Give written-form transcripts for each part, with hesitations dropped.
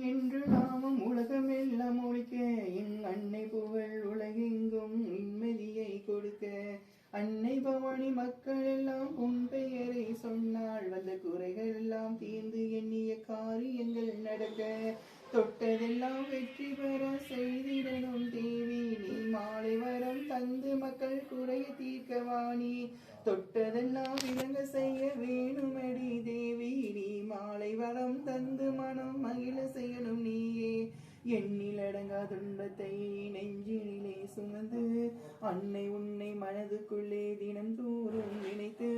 என்று நாமம் உலகமெல்லாம் ஒழிக்க என் அன்னை புகழ் உலகெங்கும் நிம்மதியை கொடுக்க அன்னை பவானி மக்கள் எல்லாம் உன் பெயரை சொன்னால் வந்த குறைகள் எல்லாம் தீர்ந்து எண்ணிய காரியங்கள் நடக்க தொட்டதெல்லாம் வெற்றி பெற செய்திடணும் தேவி நீ மாலை வரம் தந்து மக்கள் குறைய தீர்க்கவாணி தொட்டதெல்லாம் விளங்க செய்ய வேணுமடி தேவி நீ மாலை வரம் தந்து மனம் மகிழ செய்யணும் நீயே எண்ணில் அடங்கா துன்பத்தை நெஞ்சினிலே சுமந்து அன்னை உன்னை மனதுக்குள்ளே தினம் தூரும் நினைத்து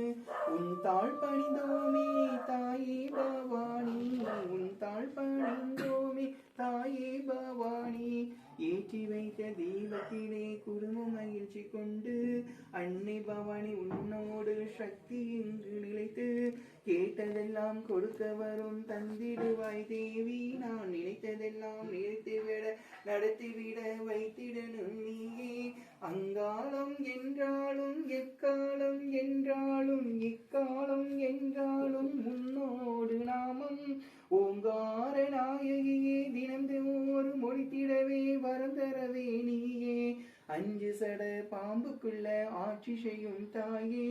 உன் தாழ் பணிந்தோமே தாயே பவானி உன் தாழ் பணிந்தோமே தாயே பவானி ஏற்றி வைத்த தீபத்திலே குடும்பம் மகிழ்ச்சி கொண்டு அன்னை பவானி உன்னோடு சக்தி என்று நிலைத்து கேட்டதெல்லாம் கொடுக்க வரும் தந்திடுவாய் தேவி நான் நினைத்ததெல்லாம் நினைத்துவிட நடத்திவிட வைத்திடணும் நீயே அங்காலம் என்றாலும் எக்காலம் என்றாலும் இக்காலம் என்றாலும் முன்னோடு நாமம் ஓங்கார நாயகியே தினந்தோறு மொழித்திடவே வரம் தரவே நீயே அஞ்சு சட பாம்புக்குள்ள ஆட்சி செய்யும் தாயே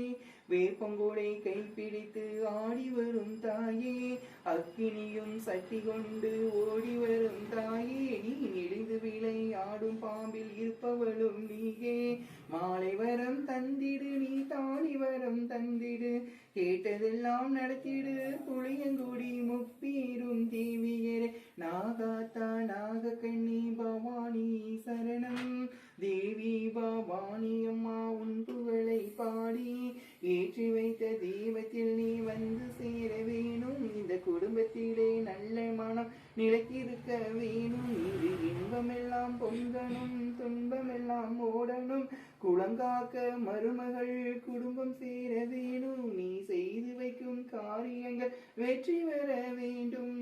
வேப்பங்கோடை கைப்பிடித்து ஆடி வரும் தாயே அக்கினியும் சட்டி கொண்டு ஓடி வரும் தாயே நீ நெளிந்து விளை ஆடும் பாம்பில் இருப்பவளும் நீயே மாலை வரம் தந்திடு நீ தாலி வரம் தந்திடு கேட்டதெல்லாம் நடத்திடு புளியங்குடி முப்பீரும் தேவியரே நாகாத்தா நாகக்கண்ணி பவானி சரணம் தேவி பவானி அம்மா உன் புகழை பாடி ஏற்றி வைத்த தெய்வத்தில் நீ வந்து சேர வேணும் இந்த குடும்பத்திலே நல்ல மனம் நிலைத்திருக்க வேணும் இது இன்பமெல்லாம் பொங்கணும் துன்பமெல்லாம் ஓடணும் குளங்காக்க மருமகள் குடும்பம் சேர வேணும் நீ செய்து வைக்கும் காரியங்கள் வெற்றி பெற வேண்டும்